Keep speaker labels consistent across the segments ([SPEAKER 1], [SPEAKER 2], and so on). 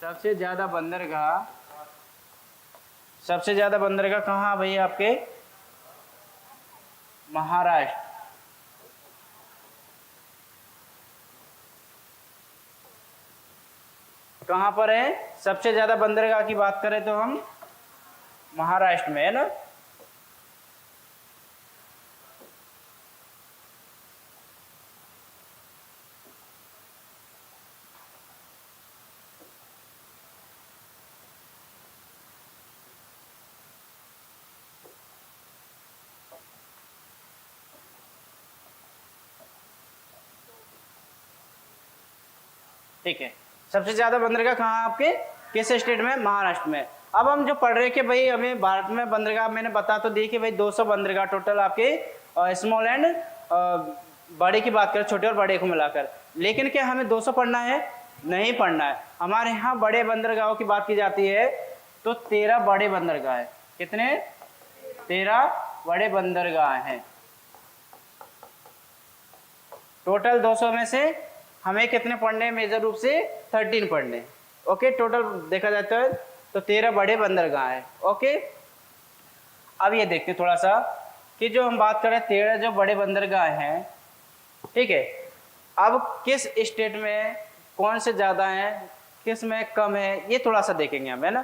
[SPEAKER 1] सबसे ज्यादा बंदरगाह, सबसे ज्यादा बंदरगाह कहाँ भाई आपके? महाराष्ट्र। कहाँ पर है सबसे ज्यादा बंदरगाह की बात करें तो हम महाराष्ट्र में, है ना। ठीक है, सबसे ज्यादा बंदरगाह कहाँ आपके किस स्टेट में? महाराष्ट्र में। अब हम जो पढ़ रहे कि भाई हमें भारत में बंदरगाह मैंने बता तो दी कि भाई 200 बंदरगाह टोटल आपके स्मॉल एंड बड़े की बात करें, छोटे और बड़े को मिलाकर। लेकिन क्या हमें 200 पढ़ना है? नहीं पढ़ना है। हमारे यहाँ बड़े बंदरगाहों की बात की जाती है तो 13 बड़े बंदरगाह है। कितने? 13 बड़े बंदरगाह हैं। टोटल 200 में से हमें कितने पढ़ने हैं? मेजर रूप से 13 पढ़ने। ओके, टोटल देखा जाता है तो 13 बड़े बंदरगाह है। ओके, अब ये देखते हैं थोड़ा सा कि जो हम बात करें 13 जो बड़े बंदरगाह हैं, ठीक है, अब किस स्टेट में कौन से ज़्यादा हैं, किस में कम है, ये थोड़ा सा देखेंगे हम, है ना।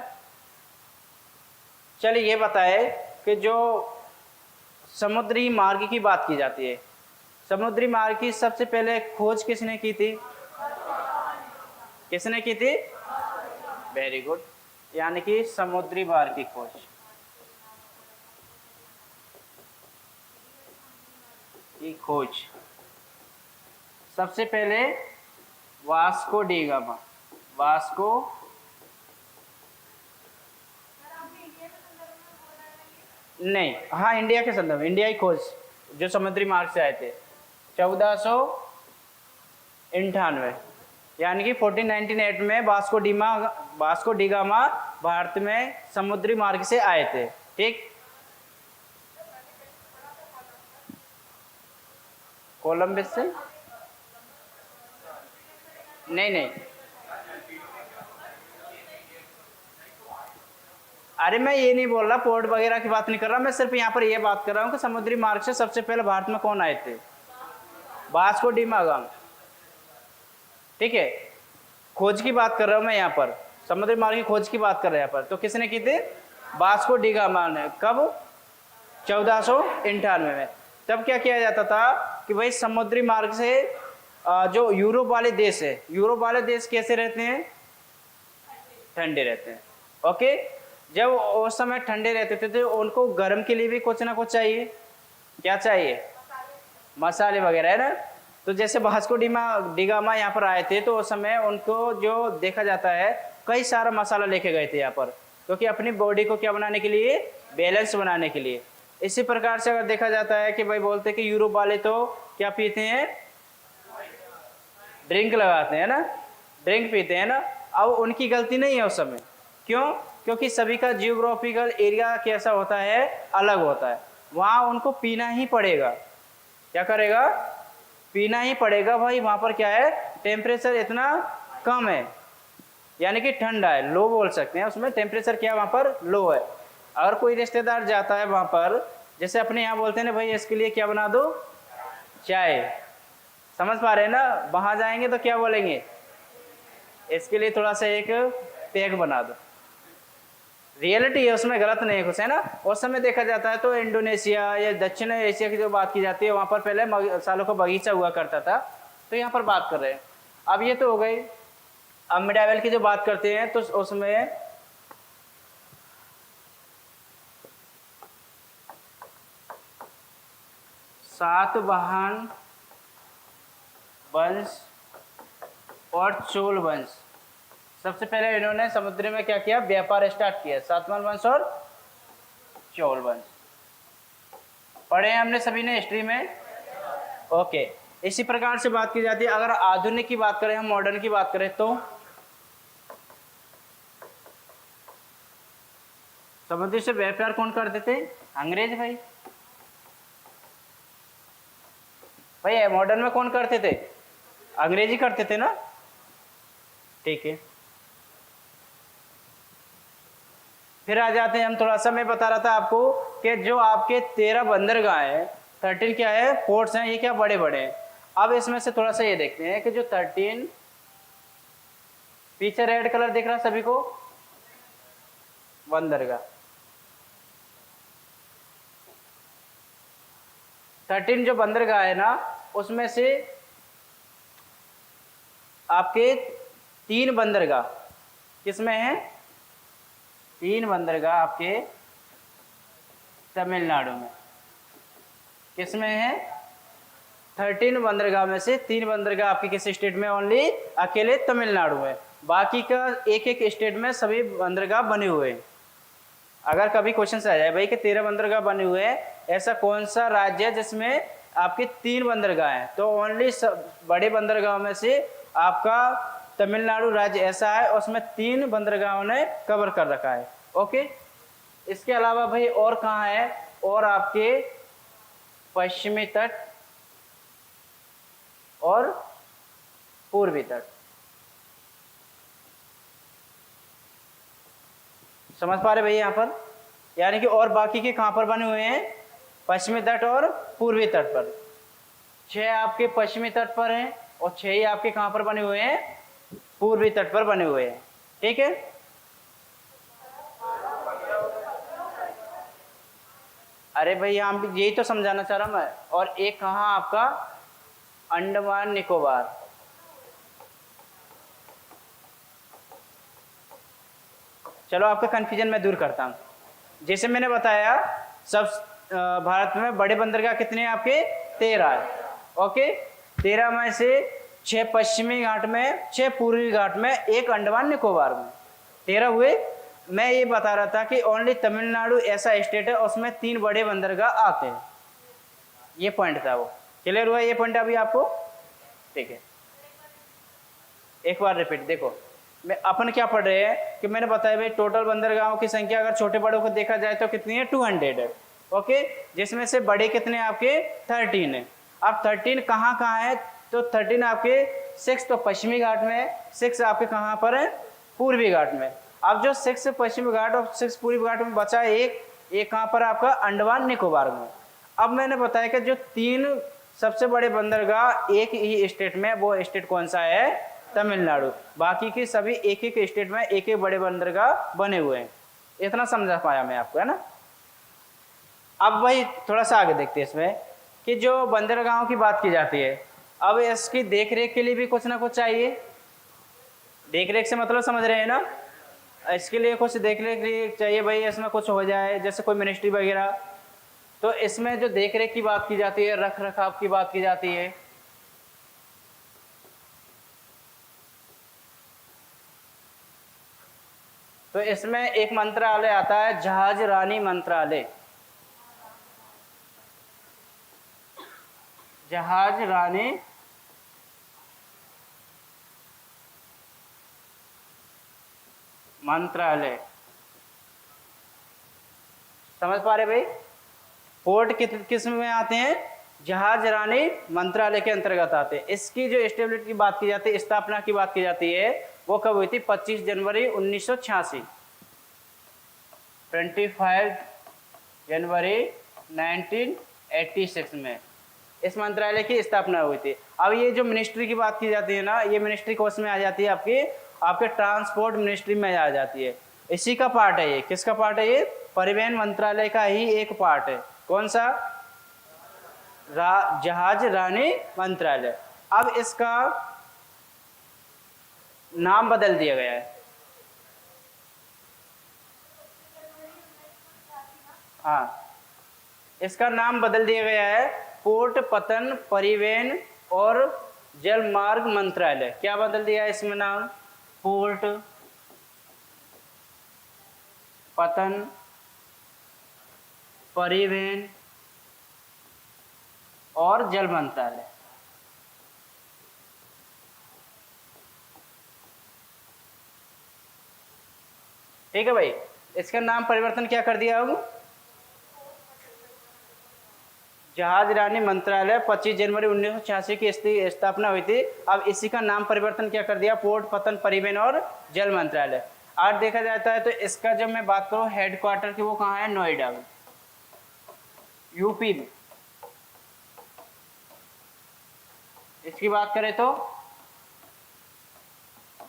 [SPEAKER 1] चलिए ये बताए कि जो समुद्री मार्ग की बात की जाती है, समुद्री मार्ग की सबसे पहले खोज किसने की थी? किसने की थी? वेरी गुड, यानी कि समुद्री मार्ग की खोज सबसे पहले वास्को डी गामा। वास्को नहीं, हाँ इंडिया के संदर्भ, इंडिया की खोज जो समुद्री मार्ग से आए थे 1498, यानी कि 1498 में वास्को डी गामा भारत में समुद्री मार्ग से आए थे। ठीक, कोलंबस से नहीं, अरे मैं ये नहीं बोल रहा, पोर्ट वगैरह की बात नहीं कर रहा, मैं सिर्फ यहाँ पर ये बात कर रहा हूँ कि समुद्री मार्ग से सबसे पहले भारत में कौन आए थे? Vasco D gamma. ठीक है, खोज की बात कर रहा हूँ मैं यहाँ पर, समुद्री मार्ग की खोज की बात कर रहे हैं यहाँ पर। तो किसने की थी? वास्को डी गामा ने। कब? 1498 में। तब क्या किया जाता था कि भाई समुद्री मार्ग से जो यूरोप वाले देश है, यूरोप वाले देश कैसे रहते हैं? ठंडे रहते हैं। ओके, जब उस समय ठंडे रहते थे तो उनको गर्म के लिए भी कुछ ना कुछ चाहिए। क्या चाहिए? मसाले वगैरह, है ना। तो जैसे वास्को डी गामा यहाँ पर आए थे तो उस समय उनको जो देखा जाता है कई सारा मसाला लेके गए थे यहाँ पर, क्योंकि अपनी बॉडी को क्या बनाने के लिए? बैलेंस बनाने के लिए। इसी प्रकार से अगर देखा जाता है कि भाई बोलते हैं कि यूरोप वाले तो क्या पीते हैं? ड्रिंक लगाते हैं ना, ड्रिंक पीते हैं ना। अब उनकी गलती नहीं है उस समय। क्यों? क्योंकि सभी का जियोग्राफिकल एरिया कैसा होता है? अलग होता है। वहाँ उनको पीना ही पड़ेगा। क्या करेगा? पीना ही पड़ेगा भाई। वहाँ पर क्या है? टेम्परेचर इतना कम है, यानी कि ठंडा है, लो बोल सकते हैं। उसमें टेम्परेचर क्या वहाँ पर? लो है। अगर कोई रिश्तेदार जाता है वहाँ पर, जैसे अपने यहाँ बोलते हैं ना भाई इसके लिए क्या बना दो? चाय। समझ पा रहे हैं ना? वहाँ जाएंगे तो क्या बोलेंगे? इसके लिए थोड़ा सा एक पैक बना दो। रियलिटी है उसमें, गलत नहीं है कुछ, है ना। उस समय देखा जाता है तो इंडोनेशिया या दक्षिण एशिया की जो बात की जाती है वहाँ पर पहले सालों का बगीचा हुआ करता था। तो यहाँ पर बात कर रहे हैं। अब ये तो हो गई। अब मिडावेल की जो बात करते हैं तो उसमें सातवाहन वंश और चोल वंश, सबसे पहले इन्होंने समुद्र में क्या किया? व्यापार स्टार्ट किया। सातवाहन वंश और चोल वंश पढ़े हैं हमने सभी ने हिस्ट्री में। ओके, इसी प्रकार से बात की जाती है। अगर आधुनिक की बात करें, हम मॉडर्न की बात करें तो समुद्र से व्यापार कौन करते थे? अंग्रेज भाई। भाई मॉडर्न में कौन करते थे? अंग्रेजी करते थे ना। ठीक है, फिर आ जाते हैं हम, थोड़ा सा मैं बता रहा था आपको कि जो आपके 13 बंदरगाह हैं, 13 क्या है, पोर्ट्स हैं, ये क्या बड़े बड़े हैं। अब इसमें से थोड़ा सा ये देखते हैं कि जो 13, पीछे रेड कलर दिख रहा सभी को, बंदरगाह 13 जो बंदरगाह है ना, उसमें से आपके 3 बंदरगाह किसमें है, 3 बंदरगाह आपके तमिलनाडु में। किसमें है, 13 बंदरगाह में से 3 बंदरगाह आपके किस स्टेट में, ओनली अकेले तमिलनाडु में। बाकी का एक एक स्टेट में सभी बंदरगाह बने हुए हैं। अगर कभी क्वेश्चन आ जाए भाई कि 13 बंदरगाह बने हुए हैं, ऐसा कौन सा राज्य है जिसमें आपके 3 बंदरगाह हैं, तो ओनली बड़े बंदरगाह में से आपका तमिलनाडु राज्य ऐसा है, उसमें 3 बंदरगाहों ने कवर कर रखा है। ओके, इसके अलावा भाई और कहाँ है, और आपके पश्चिमी तट और पूर्वी तट, समझ पा रहे भैया यहाँ पर, यानी कि और बाकी के कहाँ पर बने हुए हैं, पश्चिमी तट और पूर्वी तट पर। 6 आपके पश्चिमी तट पर हैं और 6 ही आपके कहाँ पर बने हुए हैं, पूर्वी तट पर बने हुए हैं। ठीक है, अरे भाई यहाँ भी यही तो समझाना चाह रहा मैं। और एक कहाँ आपका, अंडमान निकोबार। चलो आपका कंफ्यूजन मैं दूर करता हूँ। जैसे मैंने बताया, सब भारत में बड़े बंदरगाह कितने हैं आपके, 13 है। ओके, 13 में से 6 पश्चिमी घाट में, 6 पूर्वी घाट में, 1 अंडमान निकोबार में, 13 हुए। मैं ये बता रहा था कि ओनली तमिलनाडु ऐसा स्टेट है उसमें 3 बड़े बंदरगाह आते हैं। ये पॉइंट था, वो क्लियर हुआ ये पॉइंट अभी आपको? ठीक है, एक बार रिपीट देखो, मैं अपन क्या पढ़ रहे हैं कि मैंने बताया भाई टोटल बंदरगाहों की संख्या अगर छोटे बड़ों को देखा जाए तो कितनी है, 200 है। ओके, जिसमें से बड़े कितने आपके, 13 है। अब 13 कहाँ कहाँ है, तो 13 आपके 6 तो पश्चिमी घाट में, 6 आपके कहाँ पर है, पूर्वी घाट में। अब जो 6 पश्चिमी घाट और 6 पूर्वी घाट में बचा है एक कहाँ पर आपका, अंडमान निकोबार में। अब मैंने बताया कि जो 3 सबसे बड़े बंदरगाह एक ही स्टेट में, वो स्टेट कौन सा है, तमिलनाडु। बाकी की सभी एक एक स्टेट में एक एक बड़े बंदरगाह बने हुए हैं। इतना समझा पाया मैं आपको, है ना। अब वही थोड़ा सा आगे देखते हैं इसमें कि जो बंदरगाहों की बात की जाती है, अब इसकी देखरेख के लिए भी कुछ ना कुछ चाहिए। देखरेख से मतलब समझ रहे हैं ना, इसके लिए कुछ देखरेख चाहिए भाई, इसमें कुछ हो जाए, जैसे कोई मिनिस्ट्री वगैरह, तो इसमें जो देखरेख की बात की जाती है, रख रखाव की बात की जाती है। तो इसमें एक मंत्रालय आता है, जहाज रानी मंत्रालय। जहाज रानी मंत्रालय, समझ पा रहे भाई? पोर्ट किस में आते हैं, जहाज रानी मंत्रालय के अंतर्गत आते हैं। इसकी जो स्टेबिलिटी की बात की जाती है, स्थापना की बात की जाती है, वो कब हुई थी, 25 जनवरी 1986, 25 जनवरी 1986 में इस मंत्रालय की स्थापना हुई थी। अब ये जो मिनिस्ट्री की बात की जाती है ना, ये मिनिस्ट्री कोर्स में आ जाती है आपके ट्रांसपोर्ट मिनिस्ट्री में आ जाती है। इसी का पार्ट है ये, किसका पार्ट है ये, परिवहन मंत्रालय का ही एक पार्ट है। कौन सा, जहाज रानी मंत्रालय। अब इसका नाम बदल दिया गया है। हाँ, इसका नाम बदल दिया गया है, पोर्ट पतन परिवहन और जलमार्ग मंत्रालय। क्या बदल दिया है इसमें नाम, पोर्ट पतन परिवहन और जल मंत्रालय। ठीक है भाई, इसका नाम परिवर्तन क्या कर दिया अब, जहाज रानी मंत्रालय 25 जनवरी 1986 की स्थापना हुई थी। अब इसी का नाम परिवर्तन क्या कर दिया, पोर्ट पतन परिवहन और जल मंत्रालय। आज देखा जाता है तो इसका जब मैं बात करूँ हेडक्वार्टर की, वो कहाँ है? नोएडा में, यूपी में। इसकी बात करें तो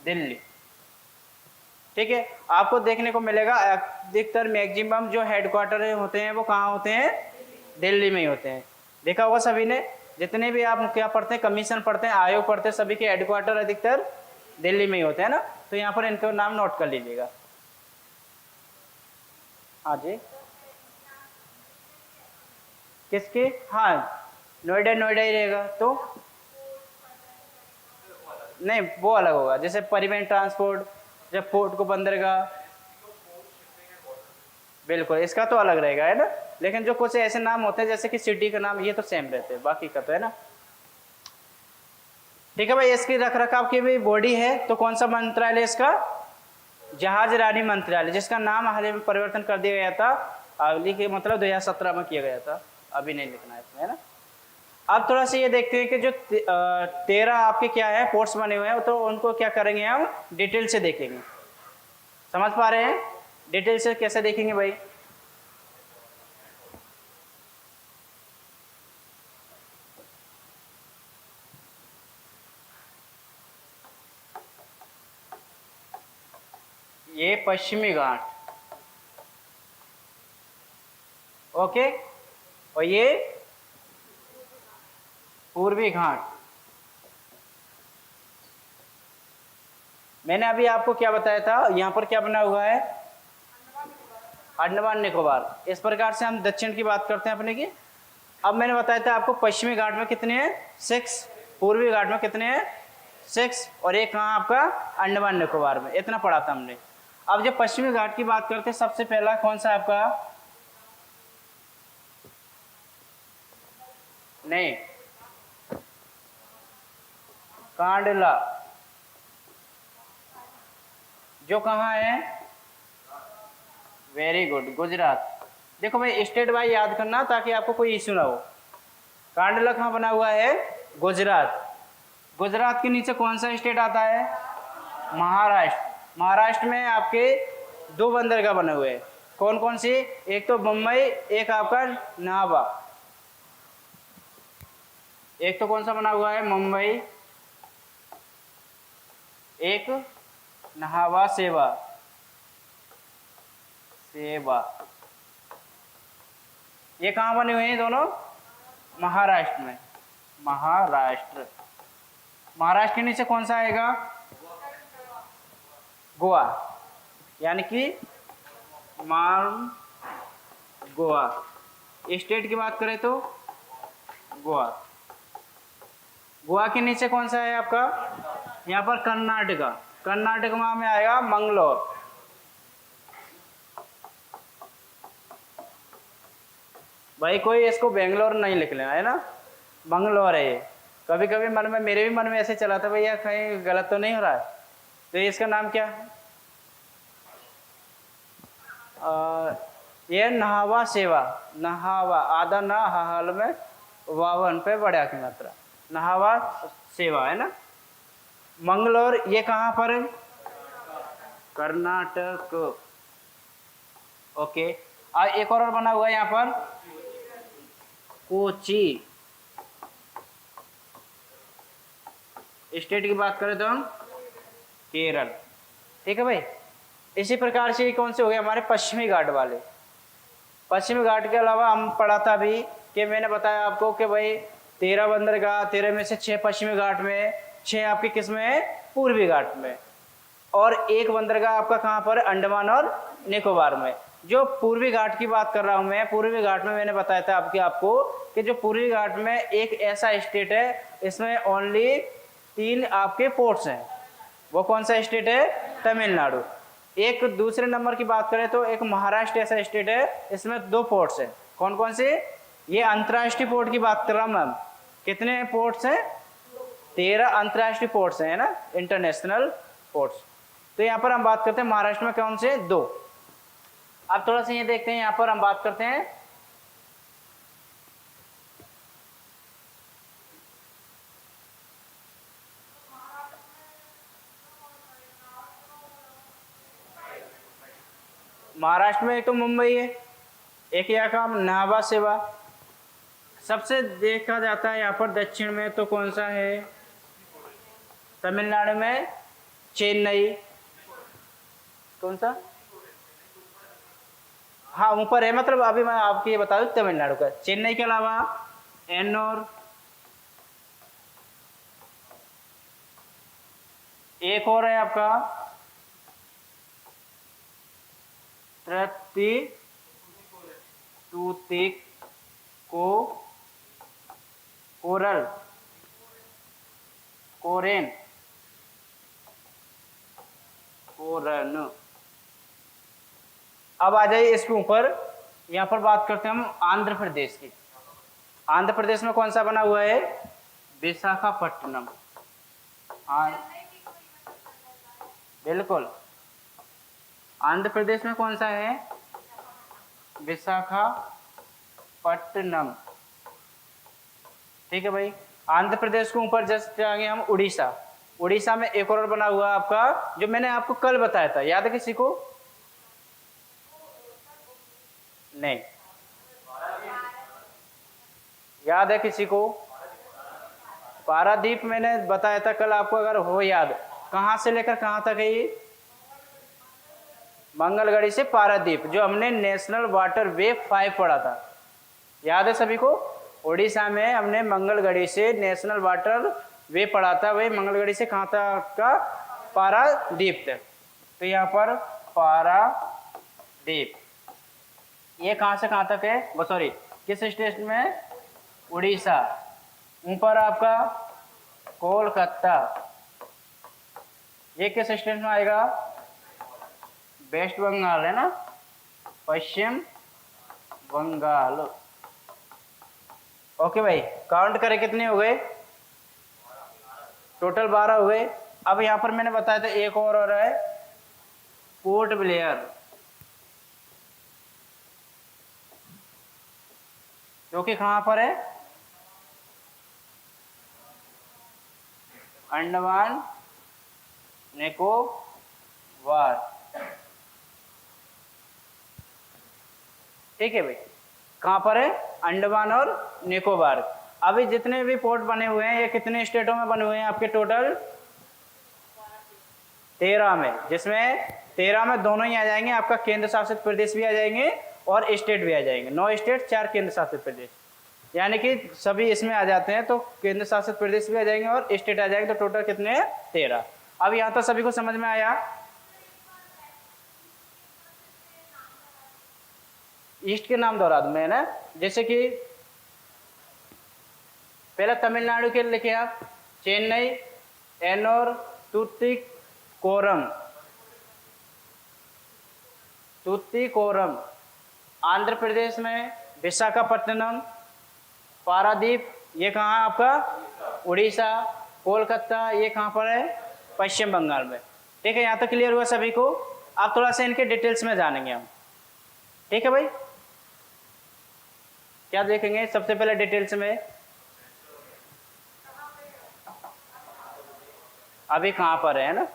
[SPEAKER 1] दिल्ली। ठीक है, आपको देखने को मिलेगा अधिकतर मैक्सिमम जो हेडक्वार्टर होते हैं वो कहाँ होते हैं? दिल्ली में ही होते हैं। देखा होगा सभी ने, जितने भी आप क्या पढ़ते हैं, कमीशन पढ़ते हैं, आयोग पढ़ते हैं, सभी के हेडक्वार्टर अधिकतर दिल्ली में ही होते हैं ना। तो यहाँ पर इनका नाम नोट कर लीजिएगा। हाँ जी, किसके? हाँ, नोएडा नोएडा ही रहेगा। तो नहीं, वो अलग होगा, जैसे परिवहन ट्रांसपोर्ट, जब पोर्ट को बंदरगाह, बिल्कुल इसका तो अलग रहेगा, है ना। लेकिन जो कुछ ऐसे नाम होते हैं जैसे कि सिटी का नाम, ये तो सेम रहते हैं, बाकी का तो है ना। ठीक है भाई, इसकी रख रखाव की भी बॉडी है, तो कौन सा मंत्रालय इसका? जहाज रानी मंत्रालय, जिसका नाम हाल ही में परिवर्तन कर दिया गया था, अगली के मतलब 2017 में किया गया था, अभी नहीं लिखना है इसमें, है ना। अब थोड़ा सा ये देखते हैं कि जो 13 आपके क्या है पोर्ट्स बने हुए हैं, तो उनको क्या करेंगे हम डिटेल से देखेंगे। समझ पा रहे हैं? डिटेल से कैसे देखेंगे भाई? ये पश्चिमी घाट, ओके, और ये पूर्वी घाट। मैंने अभी आपको क्या बताया था, यहाँ पर क्या बना हुआ है? अंडमान निकोबार। इस प्रकार से हम दक्षिण की बात करते हैं अपने की। अब मैंने बताया था आपको पश्चिमी घाट में कितने हैं? 6। पूर्वी घाट में कितने हैं? 6। और एक कहाँ आपका? अंडमान निकोबार में। इतना पढ़ा था हमने। अब जब पश्चिमी घाट की बात करते हैं, सबसे पहला कौन सा आपका? नहीं, कांडला, जो कहाँ है? Very good, Gujarat. देखो भाई, स्टेट वाइज याद करना ताकि आपको कोई इश्यू ना हो। कांडला कहाँ बना हुआ है? गुजरात। गुजरात के नीचे कौन सा स्टेट आता है? महाराष्ट्र। महाराष्ट्र में आपके 2 बंदरगाह बने हुए हैं। कौन कौन सी? एक तो मुंबई, एक आपका नाभा। एक तो कौन सा बना हुआ है? मुंबई, एक नाहवा सेवा। सेवा, ये कहाँ बने हुए हैं दोनों? महाराष्ट्र में। महाराष्ट्र। महाराष्ट्र के नीचे कौन सा आएगा? गोवा, यानी कि मार्म गोवा। स्टेट की बात करें तो गोवा। गोवा के नीचे कौन सा है आपका? यहाँ पर कर्नाटका। कर्नाटका में आएगा मंगलोर। भाई कोई इसको बेंगलोर नहीं लिख लेना, है ना, मंगलोर है ये। कभी कभी मन में, मेरे भी मन में ऐसे चला था भैया कहीं गलत तो नहीं हो रहा है। तो इसका नाम क्या है? ये नहावा सेवा। नहावा, आधा ना हाल में वावन पे बड़ा की मात्रा, नहावा सेवा, है ना। मंगलोर ये कहाँ पर है? कर्नाटक। ओके, एक और बना हुआ है यहाँ पर, कोची। स्टेट की बात करें तो हम केरल। ठीक है भाई। इसी प्रकार से कौन से हो गए हमारे? पश्चिमी घाट वाले। पश्चिमी घाट के अलावा हम पढ़ा था अभी कि मैंने बताया आपको कि भाई 13 बंदरगाह, 13 में से 6 पश्चिमी घाट में, 6 आपकी किस में है? पूर्वी घाट में। और एक बंदरगाह आपका कहाँ पर? अंडमान और निकोबार में। जो पूर्वी घाट की बात कर रहा हूँ मैं, पूर्वी घाट में मैंने बताया था आपको कि जो पूर्वी घाट में एक ऐसा स्टेट है, इसमें ओनली 3 आपके पोर्ट्स हैं। वो कौन सा स्टेट है? तमिलनाडु। एक दूसरे नंबर की बात करें तो एक महाराष्ट्र ऐसा स्टेट है, इसमें 2 पोर्ट्स हैं। कौन कौन से? ये अंतर्राष्ट्रीय पोर्ट की बात कर रहा हूँ मैम। कितने पोर्ट्स हैं? 13 अंतर्राष्ट्रीय पोर्ट्स हैं, ना, इंटरनेशनल पोर्ट्स। तो यहाँ पर हम बात करते हैं महाराष्ट्र में कौन से? 2। अब थोड़ा सा ये देखते हैं, यहाँ पर हम बात करते हैं महाराष्ट्र में एक तो मुंबई है, एक यहाँ का नाभा सेवा। सबसे देखा जाता है यहाँ पर दक्षिण में तो कौन सा है? तमिलनाडु में चेन्नई। कौन सा? हाँ ऊपर है, मतलब अभी मैं आपको ये बता दूं तमिलनाडु का। चेन्नई के अलावा एन्नोर, एक और है आपका कोरल कोरेन कोरन। अब आ जाइए इसके ऊपर, यहाँ पर बात करते हैं हम आंध्र प्रदेश की। आंध्र प्रदेश में कौन सा बना हुआ है? विशाखापट्टनम। हाँ बिल्कुल, आंध्र प्रदेश में कौन सा है? विशाखापट्टनम। ठीक है भाई। आंध्र प्रदेश के ऊपर जस्ट आगे हम उड़ीसा। उड़ीसा में एक और बना हुआ आपका, जो मैंने आपको कल बताया था, याद है किसी को? नहीं याद है किसी को? पारादीप मैंने बताया था कल आपको, अगर हो याद। कहां से लेकर कहां तक है ये? मंगलगढ़ी से पारादीप, जो हमने नेशनल वाटर वे 5 पढ़ा था, याद है सभी को? उड़ीसा में हमने मंगलगढ़ी से नेशनल वाटर वे पढ़ा था, वही मंगलगढ़ी से कहां तक का? पारादीप तक। तो यहाँ पर पारादीप, ये कहां से कहां तक है? वो सॉरी, किस स्टेट में? उड़ीसा। ऊपर आपका कोलकाता, ये किस स्टेट में आएगा? वेस्ट बंगाल है ना, पश्चिम बंगाल। ओके भाई, काउंट करें कितने हो गए? टोटल 12 हो गए। अब यहां पर मैंने बताया था एक और हो रहा है, पोर्ट ब्लेयर, जो कि कहां पर है? अंडमान निकोबार। ठीक है भाई, कहां पर है? अंडमान और निकोबार। अभी जितने भी पोर्ट बने हुए हैं, ये कितने स्टेटों में बने हुए हैं आपके? टोटल 13 में, जिसमें 13 में दोनों ही आ जाएंगे, आपका केंद्र शासित प्रदेश भी आ जाएंगे और स्टेट भी आ जाएंगे। 9 स्टेट 4 केंद्र शासित प्रदेश, यानी कि सभी इसमें आ जाते हैं, तो केंद्र शासित प्रदेश भी आ जाएंगे और स्टेट आ जाएंगे। तो टोटल कितने हैं? 13। अब यहां तो सभी को समझ में आया? ईस्ट के नाम दोहरा दूं मैं ना, जैसे कि पहले तमिलनाडु के लिखे आप, चेन्नई, एन्नोर, तूतीकोरम। आंध्र प्रदेश में विशाखापट्टनम, पारादीप, ये कहाँ है आपका? उड़ीसा। कोलकाता, ये कहाँ पर है? पश्चिम बंगाल में। ठीक है, यहाँ तो क्लियर हुआ सभी को। अब थोड़ा सा इनके डिटेल्स में जानेंगे हम। ठीक है भाई, क्या देखेंगे सबसे पहले डिटेल्स में? अभी कहाँ पर है ना?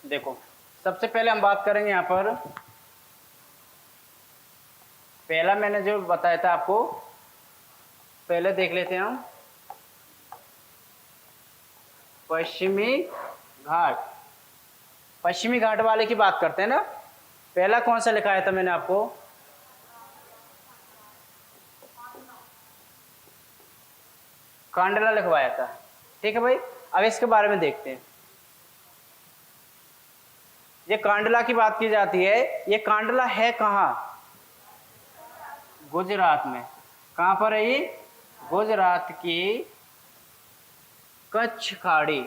[SPEAKER 1] देखो, सबसे पहले हम बात करेंगे यहाँ पर, पहला मैंने जो बताया था आपको, पहले देख लेते हैं हम पश्चिमी घाट। पश्चिमी घाट वाले की बात करते हैं ना। पहला कौन सा लिखाया था मैंने आपको? कांडला लिखवाया था। ठीक है भाई, अब इसके बारे में देखते हैं। ये कांडला की बात की जाती है, ये कांडला है कहाँ? गुजरात में। कहाँ पर है ये? गुजरात की कच्छ खाड़ी।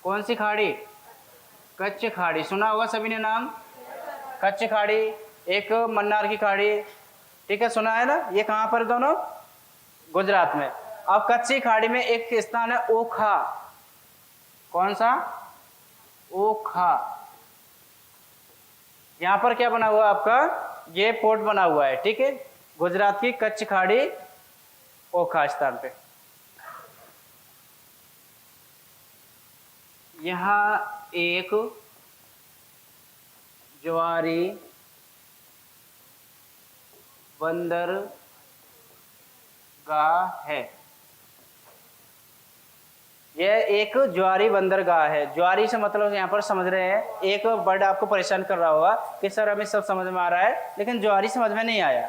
[SPEAKER 1] कौन सी खाड़ी? कच्छ खाड़ी। सुना होगा सभी ने नाम, कच्छ खाड़ी, एक मन्नार की खाड़ी। ठीक है, सुना है ना? ये कहाँ पर दोनों? गुजरात में। अब कच्छ खाड़ी में एक स्थान है ओखा। कौन सा? ओखा। यहां पर क्या बना हुआ आपका? ये पोर्ट बना हुआ है। ठीक है, गुजरात की कच्छ खाड़ी ओखा स्थान पे। यहाँ एक ज्वारी बंदरगाह है। यह एक ज्वारी बंदरगाह है। ज्वारी से मतलब यहाँ पर समझ रहे हैं, एक वर्ड आपको परेशान कर रहा होगा कि सर हमें सब समझ में आ रहा है लेकिन ज्वारी समझ में नहीं आया,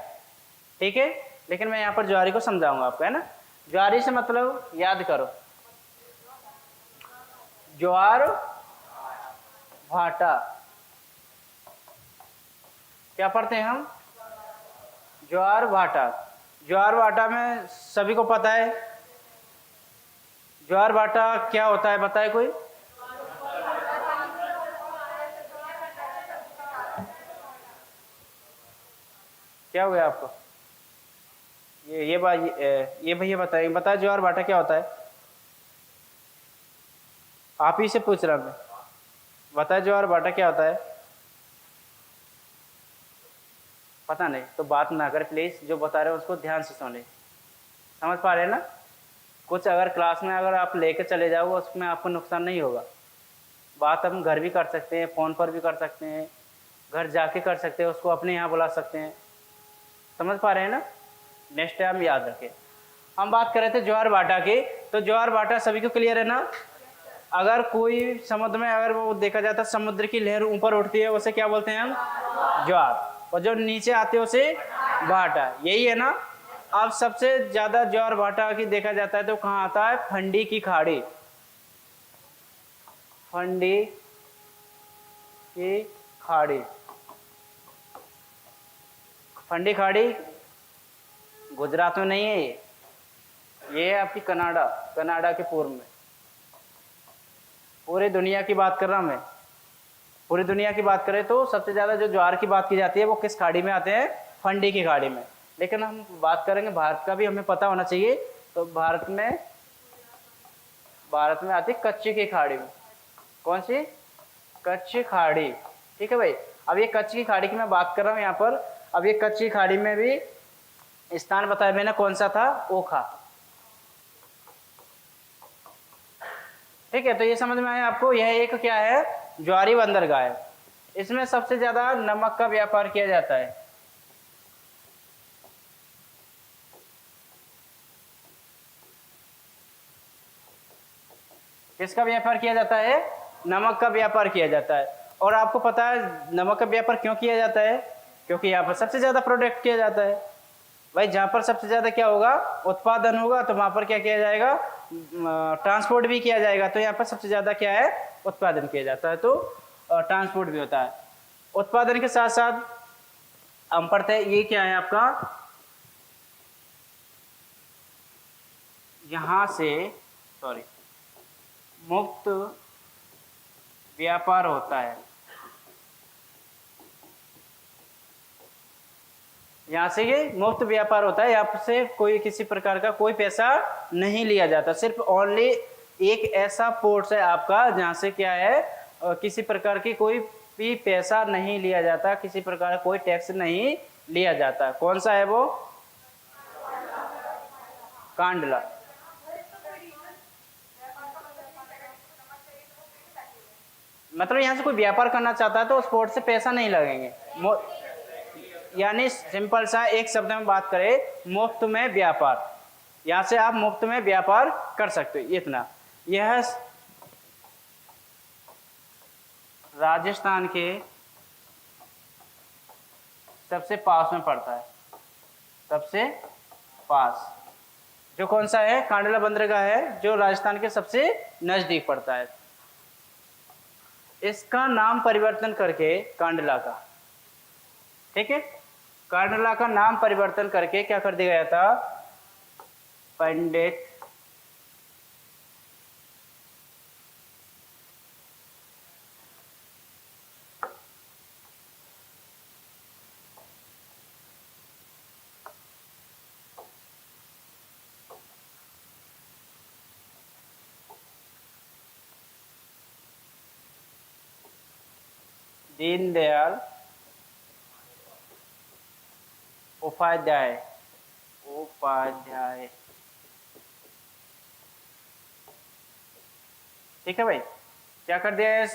[SPEAKER 1] ठीक है, लेकिन मैं यहाँ पर ज्वारी को समझाऊंगा आपको, है ना। ज्वारी से मतलब याद करो, ज्वार भाटा, क्या पढ़ते हैं हम, ज्वार भाटा। ज्वार भाटा में सभी को पता है ज्वार भाटा क्या होता है, बताए कोई। क्या हो गया आपको, ये भैया बताइए, बताए ज्वार भाटा क्या होता है। आप ही से पूछ रहा मैं, बताए ज्वार भाटा क्या होता है। पता नहीं तो बात ना कर प्लीज, जो बता रहे हो उसको ध्यान से सुने, समझ पा रहे हैं ना। कुछ अगर क्लास में अगर आप लेके चले जाओगे उसमें आपको नुकसान नहीं होगा। बात हम घर भी कर सकते हैं, फ़ोन पर भी कर सकते हैं, घर जाके कर सकते हैं, उसको अपने यहाँ बुला सकते हैं, समझ पा रहे हैं ना। नेक्स्ट टाइम याद रखें। हम बात कर रहे थे ज्वार भाटा की, तो ज्वार भाटा सभी को क्लियर है ना। अगर कोई समुद्र में अगर वो देखा जाता है समुद्र की लहर ऊपर उठती है उसे क्या बोलते हैं हम, ज्वार, और जो नीचे आते हैं उसे भाटा, यही है ना। अब सबसे ज्यादा ज्वार भाटा की देखा जाता है तो कहाँ आता है, फंडी की खाड़ी, फंडी की खाड़ी। फंडी खाड़ी गुजरात में नहीं है, ये है आपकी कनाडा के पूर्व में। पूरी दुनिया की बात कर रहा हूं मैं, पूरी दुनिया की बात करें तो सबसे ज्यादा जो ज्वार की बात की जाती है वो किस खाड़ी में आते हैं, फंडी की खाड़ी में। लेकिन हम बात करेंगे भारत का भी, हमें पता होना चाहिए, तो भारत में आती है कच्ची की खाड़ी में। कौन सी, कच्ची खाड़ी, ठीक है भाई। अब ये कच्ची की खाड़ी की मैं बात कर रहा हूँ यहाँ पर। अब ये कच्ची खाड़ी में भी स्थान बताया मैंने, कौन सा था, ओखा, ठीक है। तो ये समझ में आया आपको, यह एक क्या है, ज्वारी बंदरगाह है। इसमें सबसे ज्यादा नमक का व्यापार किया जाता है। किसका व्यापार किया जाता है, नमक का व्यापार किया जाता है। और आपको पता है नमक का व्यापार क्यों किया जाता है, क्योंकि यहाँ पर सबसे ज्यादा प्रोडक्ट किया जाता है। भाई जहाँ पर सबसे ज्यादा क्या होगा, उत्पादन होगा, तो वहां पर क्या किया जाएगा, ट्रांसपोर्ट भी किया जाएगा। तो यहाँ पर सबसे ज्यादा क्या है, उत्पादन किया जाता है, तो ट्रांसपोर्ट भी होता है। उत्पादन के साथ साथ हम पढ़ते हैं, ये क्या है आपका, यहाँ से मुक्त व्यापार होता है। यहाँ से ये मुफ्त व्यापार होता है, यहाँ से कोई किसी प्रकार का कोई पैसा नहीं लिया जाता। सिर्फ ओनली एक ऐसा पोर्ट है आपका जहाँ से क्या है, किसी प्रकार की कोई भी पैसा नहीं लिया जाता, किसी प्रकार का कोई टैक्स नहीं लिया जाता। कौन सा है वो, कांडला। मतलब यहाँ से कोई व्यापार करना चाहता है तो उस पोर्ट से पैसा नहीं लगेंगे। यानी सिंपल सा एक शब्द में बात करें, मुफ्त में व्यापार, यहाँ से आप मुफ्त में व्यापार कर सकते हो, इतना। यह राजस्थान के सबसे पास में पड़ता है, सबसे पास, जो कौन सा है, कांडला बंदरगाह है, जो राजस्थान के सबसे नजदीक पड़ता है। इसका नाम परिवर्तन करके कांडला का, ठीक है, कांडला का नाम परिवर्तन करके क्या कर दिया गया था, पंडित दीनदयाल उपाध्याय, ठीक है भाई। क्या कर दिया इस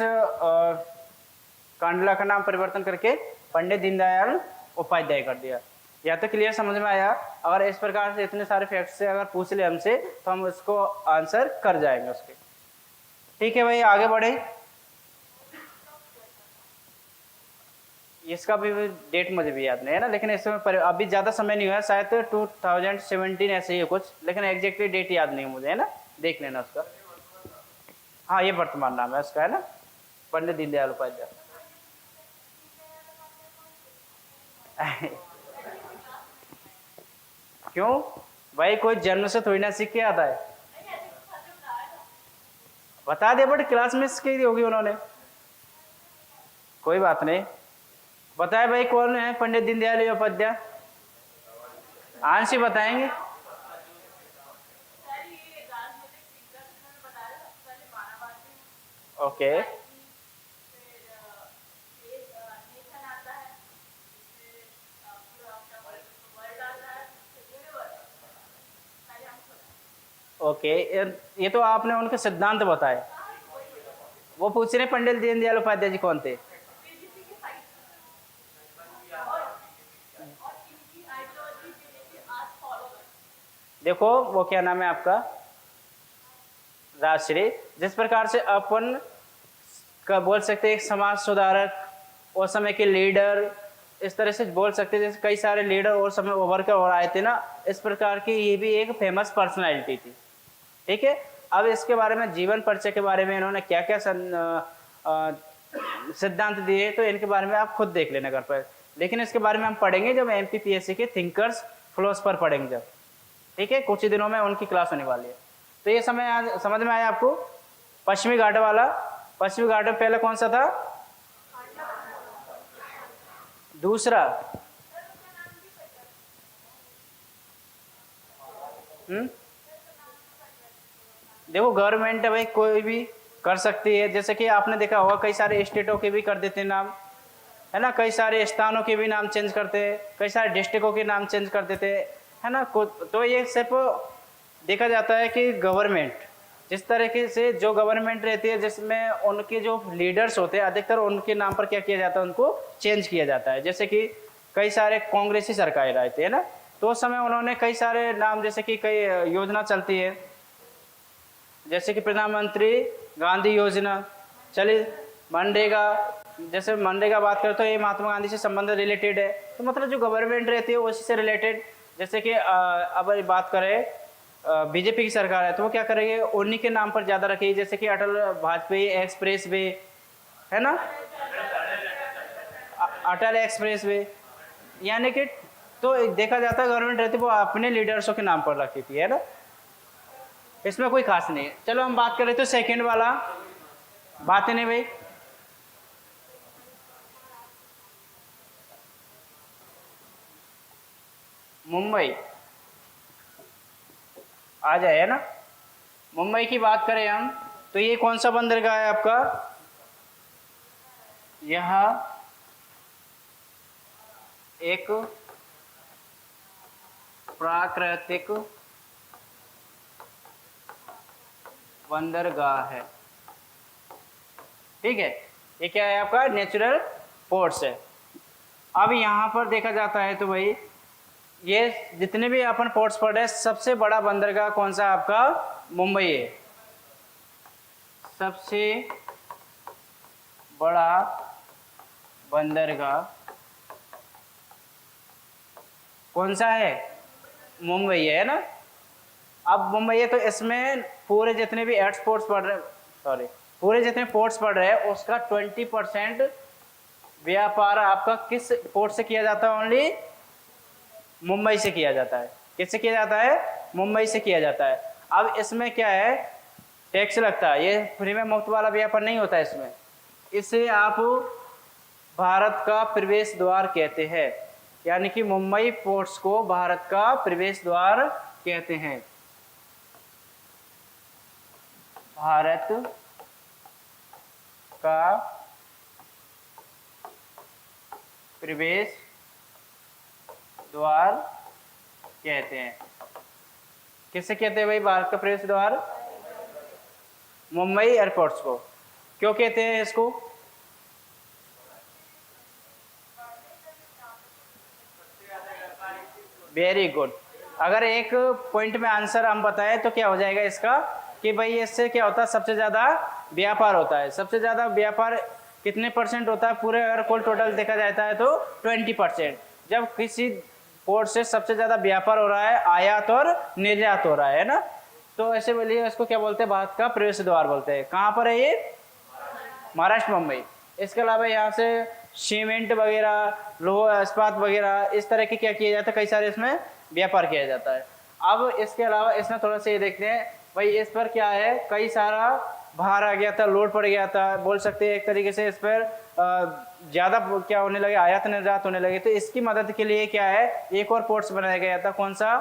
[SPEAKER 1] कांडला का नाम परिवर्तन करके पंडित दीनदयाल उपाध्याय कर दिया। या तो क्लियर समझ में आया? अगर इस प्रकार से इतने सारे फैक्ट से अगर पूछ ले हमसे तो हम उसको आंसर कर जाएंगे उसके। ठीक है भाई, आगे बढ़े। इसका भी डेट मुझे भी याद नहीं है ना, लेकिन इसमें अभी ज़्यादा समय नहीं हुआ, शायद 2017 ऐसे ही है कुछ, लेकिन एग्जैक्टली डेट याद नहीं है मुझे, है ना, देख लेना उसका। हाँ, ये वर्तमान नाम है उसका, है ना, पंडित दीनदयाल उपाध्याय। क्यों भाई, कोई जन्म से थोड़ी ना सीख के आता है। बता दे, बट क्लास मिस की होगी उन्होंने, कोई बात नहीं। बताए भाई कौन है पंडित दीनदयाल उपाध्याय? आंशी बताएंगे। ओके, ओके, ये तो आपने उनके सिद्धांत बताए। वो पूछ रहे पंडित दीनदयाल उपाध्याय जी कौन थे? देखो वो क्या नाम है आपका, राजश्री। जिस प्रकार से अपन का बोल सकते हैं एक समाज सुधारक और समय के लीडर, इस तरह से बोल सकते हैं जैसे कई सारे लीडर और समय उभर कर और आए थे ना, इस प्रकार की ये भी एक फेमस पर्सनालिटी थी। ठीक है, अब इसके बारे में जीवन परिचय के बारे में इन्होंने क्या क्या सिद्धांत दिए तो इनके बारे में आप खुद देख लेना घर पर, लेकिन इसके बारे में हम पढ़ेंगे जब एमपीपीएससी के थिंकर्स फिलोसफर पढ़ेंगे जब। ठीक है, कुछ ही दिनों में उनकी क्लास होने वाली है। तो ये समय समझ में आया आपको? पश्चिमी घाट वाला, पश्चिमी घाट में पहले कौन सा था? दूसरा देखो गवर्नमेंट है भाई, कोई भी कर सकती है, जैसे कि आपने देखा होगा कई सारे स्टेटों के भी कर देते हैं नाम, है ना, कई सारे स्थानों के भी नाम चेंज करते हैं, कई सारे डिस्ट्रिक्टों के नाम चेंज कर देते हैं, है ना। तो ये सिर्फ देखा जाता है कि गवर्नमेंट जिस तरीके से जो गवर्नमेंट रहती है जिसमें उनके जो लीडर्स होते हैं अधिकतर उनके नाम पर क्या किया जाता है, उनको चेंज किया जाता है। जैसे कि कई सारे कांग्रेसी सरकारें रहती है ना, तो उस समय उन्होंने कई सारे नाम, जैसे कि कई योजना चलती है, जैसे कि प्रधानमंत्री गांधी योजना चलिए, मनरेगा, जैसे मनरेगा बात करें तो ये महात्मा गांधी से संबंध रिलेटेड है, तो मतलब जो गवर्नमेंट रहती है उसी से रिलेटेड। जैसे कि अब बात करें बीजेपी की सरकार है तो वो क्या करेगी, उन्हीं के नाम पर ज़्यादा रखेगी, जैसे कि अटल वाजपेयी एक्सप्रेस वे, है ना, अटल एक्सप्रेस वे, यानी कि तो देखा जाता है गवर्नमेंट रहती है वो अपने लीडर्सों के नाम पर रखती थी, है ना, इसमें कोई खास नहीं है। चलो हम बात करें तो सेकंड वाला, बात है नहीं भाई, मुंबई आ जाए, है ना। मुंबई की बात करें हम तो ये कौन सा बंदरगाह है आपका, यह एक प्राकृतिक बंदरगाह है। ठीक है, ये क्या है आपका, नेचुरल पोर्ट्स है। अब यहाँ पर देखा जाता है तो भाई ये जितने भी अपन पोर्ट्स पढ़ रहे हैं सबसे बड़ा बंदरगाह कौन सा आपका, मुंबई है। सबसे बड़ा बंदरगाह कौन सा है, मुंबई है ना। अब मुंबई है तो इसमें पूरे जितने भी एक्सपोर्ट्स पढ़ रहे, सॉरी पूरे जितने पोर्ट्स पढ़ रहे हैं उसका 20% व्यापार आपका किस पोर्ट से किया जाता है, ओनली मुंबई से किया जाता है। किससे किया जाता है, मुंबई से किया जाता है। अब इसमें क्या है, टैक्स लगता है, ये फ्री में मुफ्त वाला व्यापार नहीं होता है इसमें। इसे आप भारत का प्रवेश द्वार कहते हैं, यानी कि मुंबई पोर्ट्स को भारत का प्रवेश द्वार कहते हैं। भारत का प्रवेश द्वार कहते हैं। किससे कहते हैं भाई भारत का प्रवेश द्वार, मुंबई एयरपोर्ट्स को। क्यों कहते हैं इसको? Very good. अगर एक पॉइंट में आंसर हम बताएं तो क्या हो जाएगा इसका कि भाई इससे क्या होता है, सबसे ज़्यादा व्यापार होता है। सबसे ज़्यादा व्यापार कितने परसेंट होता है पूरे अगर कुल टोटल देखा जाता है तो 20%। जब किसी पोर्ट से सबसे ज़्यादा व्यापार हो रहा है, आयात और निर्यात हो रहा है ना, तो ऐसे बोलिए इसको क्या बोलते हैं, भारत का प्रवेश द्वार बोलते हैं। कहाँ पर है ये? महाराष्ट्र, मुंबई। इसके अलावा यहाँ से सीमेंट वगैरह, लोहा इस्पात वगैरह इस तरह के क्या किया जाता है, कई सारे इसमें व्यापार किया जाता है। अब इसके अलावा इसमें थोड़ा सा ये देखते हैं भाई इस पर क्या है, कई सारा बाहर आ गया था, लोड पड़ गया था, बोल सकते हैं एक तरीके से इस पर ज़्यादा क्या होने लगे, आयात निर्यात होने लगे। तो इसकी मदद के लिए क्या है, एक और पोर्ट्स बनाया गया था। कौन सा?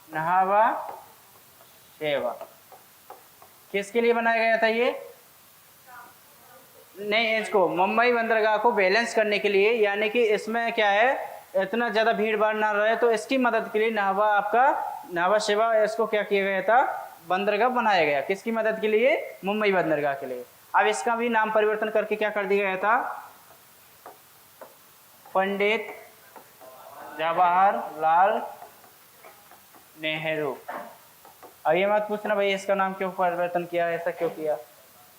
[SPEAKER 1] नहावा शेवा। किसके लिए बनाया गया था ये? नहीं, इसको मुंबई बंदरगाह को बैलेंस करने के लिए, यानी कि इसमें क्या है इतना ज़्यादा भीड़ भाड़ ना रहे, तो इसकी मदद के लिए नहावा शेवा इसको क्या किया गया था, बंदरगाह बनाया गया। किसकी मदद के लिए? मुंबई बंदरगाह के लिए। अब इसका भी नाम परिवर्तन करके क्या कर दिया गया था, पंडित जवाहरलाल नेहरू। अब ये मत पूछना भाई इसका नाम क्यों परिवर्तन किया, ऐसा क्यों किया,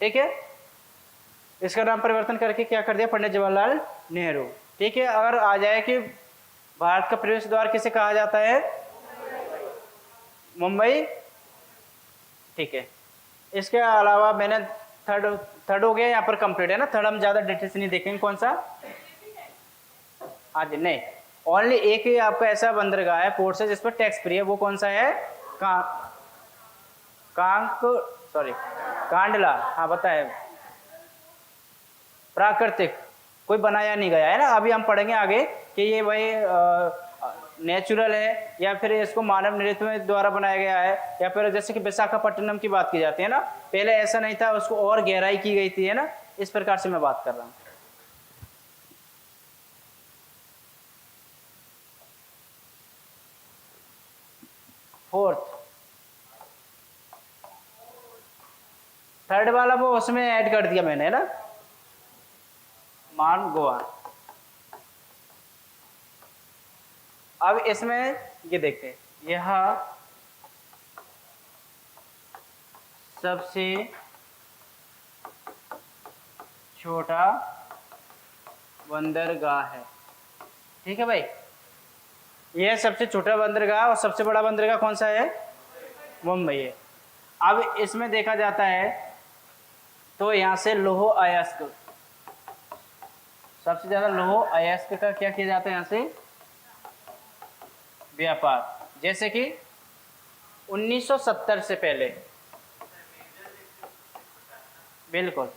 [SPEAKER 1] ठीक है। इसका नाम परिवर्तन करके क्या कर दिया, पंडित जवाहरलाल नेहरू, ठीक है। अगर आ जाए कि भारत का प्रवेश द्वार किसे कहा जाता है? मुंबई, ठीक है। इसके अलावा मैंने थर्ड हो गया यहाँ पर कंप्लीट है ना, थर्ड हम ज़्यादा डिटेल्स नहीं देखेंगे। कौन सा? हाँ जी, नहीं, ओनली एक ही आपका ऐसा बंदरगाह है, पोर्ट है जिस पर टैक्स फ्री है। वो कौन सा है? कांडला। हाँ बताए, प्राकृतिक, कोई बनाया नहीं गया है ना। अभी हम पढ़ेंगे आगे कि ये भाई नेचुरल है या फिर इसको मानव निर्मित द्वारा बनाया गया है, या फिर जैसे कि विशाखापट्टनम की बात की जाती है ना, पहले ऐसा नहीं था, उसको और गहराई की गई थी, है ना। इस प्रकार से मैं बात कर रहा हूँ। फोर्थ, थर्ड वाला वो उसमें ऐड कर दिया मैंने, है ना, मान गोवा। अब इसमें ये देखते हैं, यह सबसे छोटा बंदरगाह है, ठीक है भाई। यह सबसे छोटा बंदरगाह और सबसे बड़ा बंदरगाह कौन सा है? मुंबई है। अब इसमें देखा जाता है तो यहाँ से लौह अयस्क, सबसे ज्यादा लौह अयस्क का क्या किया जाता है यहाँ से व्यापार। जैसे कि 1970 से पहले, बिल्कुल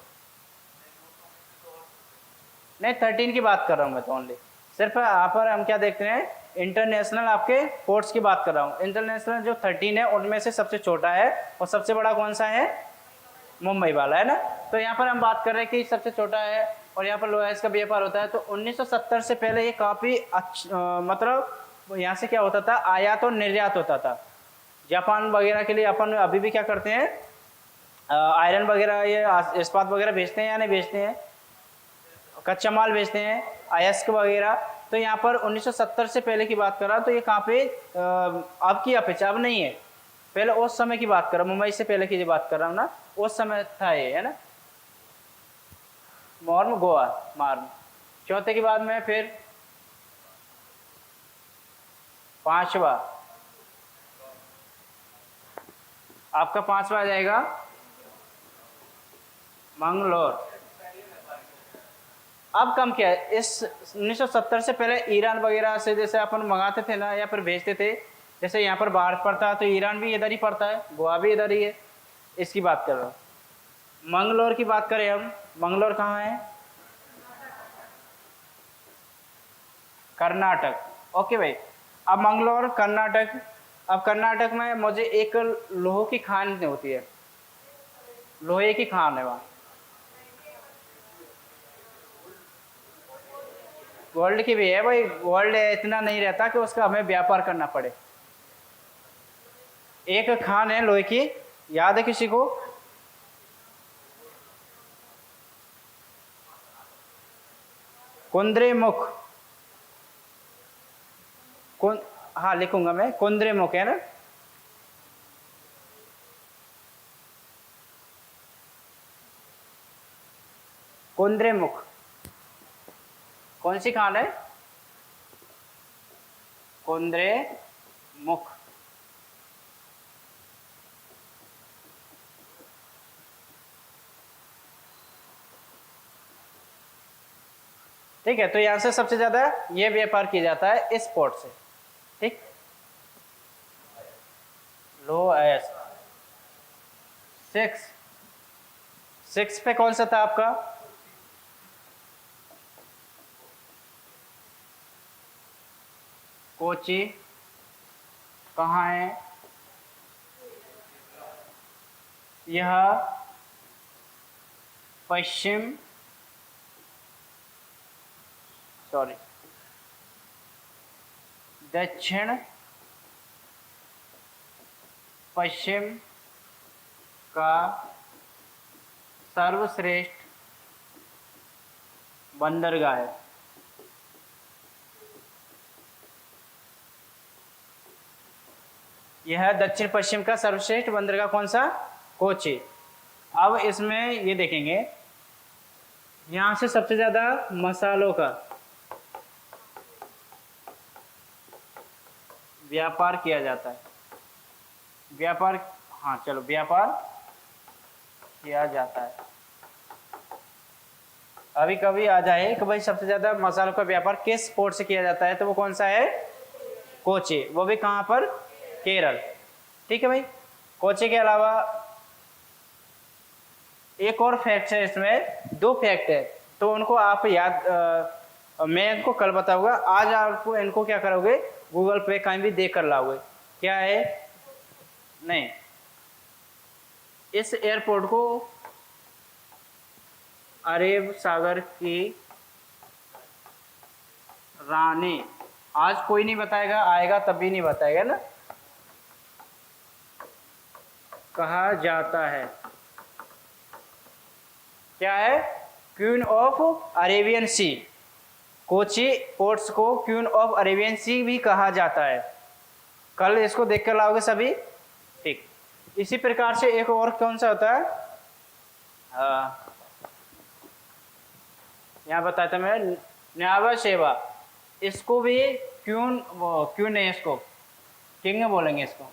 [SPEAKER 1] नहीं, 13 की बात कर रहा हूँ मैं तो ओनली, सिर्फ यहाँ पर हम क्या देखते हैं, इंटरनेशनल आपके पोर्ट्स की बात कर रहा हूँ। इंटरनेशनल जो 13 है उनमें से सबसे छोटा है और सबसे बड़ा कौन सा है? मुंबई वाला, है ना। तो यहाँ पर हम बात कर रहे हैं कि सबसे छोटा है और यहाँ पर लोहा का व्यापार होता है। तो 1970 से पहले ये काफ़ी मतलब यहाँ से क्या होता था, आयात और निर्यात होता था। जापान वगैरह के लिए अपन अभी भी क्या करते हैं, आयरन वगैरह, ये इस्पात वगैरह भेजते हैं या नहीं भेजते हैं, कच्चा माल भेजते हैं, अयस्क वगैरह। तो यहाँ पर 1970 से पहले की बात कर रहा हूँ, तो ये काफ़ी अब की अपेक्षा, अब नहीं है, पहले उस समय की बात कर रहा हूँ, मुंबई से पहले की जो बात कर रहा हूँ ना, उस समय था ये, है ना। मॉर्म गोवा, मार्म। चौथे के बाद में फिर पांचवा, आपका पांचवा आ जाएगा मंगलोर। अब कम क्या है, इस 1970 से पहले ईरान वगैरह से जैसे अपन मंगाते थे ना या फिर भेजते थे, जैसे यहाँ पर भारत पड़ता है तो ईरान भी इधर ही पड़ता है, गोवा भी इधर ही है, इसकी बात कर रहा हूँ। मंगलोर की बात करें हम, मंगलोर कहाँ है? कर्नाटक। ओके भाई, अब मंगलोर कर्नाटक। अब कर्नाटक में मुझे एक लोहे की खान होती है, लोहे की खान है वहाँ, गोल्ड की भी है भाई। गोल्ड इतना नहीं रहता कि उसका हमें व्यापार करना पड़े। एक खान है लोहे की, याद है किसी को? कुंद्रेमुख, कुन हाँ लिखूंगा मैं, कुंद्रेमुख है ना। कुंद्रेमुख कौन सी खान है? कुंद्रेमुख। ठीक है, तो यहां से सबसे ज्यादा ये व्यापार किया जाता है इस पोर्ट से। ठीक, लो एस। सिक्स, सिक्स पे कौन सा था आपका? कोची कहाँ है? यह पश्चिम, सॉरी दक्षिण पश्चिम का सर्वश्रेष्ठ बंदरगाह है। यह दक्षिण पश्चिम का सर्वश्रेष्ठ बंदरगाह कौन सा? कोची। अब इसमें ये देखेंगे, यहां से सबसे ज्यादा मसालों का व्यापार किया जाता है। व्यापार, हाँ चलो, व्यापार किया जाता है। अभी कभी आ जाए कि भाई सबसे ज्यादा मसालों का व्यापार किस पोर्ट से किया जाता है, तो वो कौन सा है? कोची। वो भी कहां पर? केरल। ठीक है भाई। कोची के अलावा एक और फैक्ट है इसमें, दो फैक्ट है, तो उनको आप याद, मैं इनको कल बताऊंगा। आज आपको इनको क्या करोगे, गूगल पे कहीं भी देख कर लाओगे। क्या है? नहीं, इस एयरपोर्ट को अरब सागर की रानी, आज कोई नहीं बताएगा, आएगा तब भी नहीं बताएगा ना, कहा जाता है। क्या है? Queen of Arabian sea. Kochi ports को क्वीन ऑफ अरेबियन सी भी कहा जाता है। कल इसको देख कर लाओगे सभी। ठीक, इसी प्रकार से एक और कौन सा होता है, यहाँ बताता मैं, न्यावा शेवा। इसको भी क्वीन, क्वीन है, इसको किंग बोलेंगे इसको।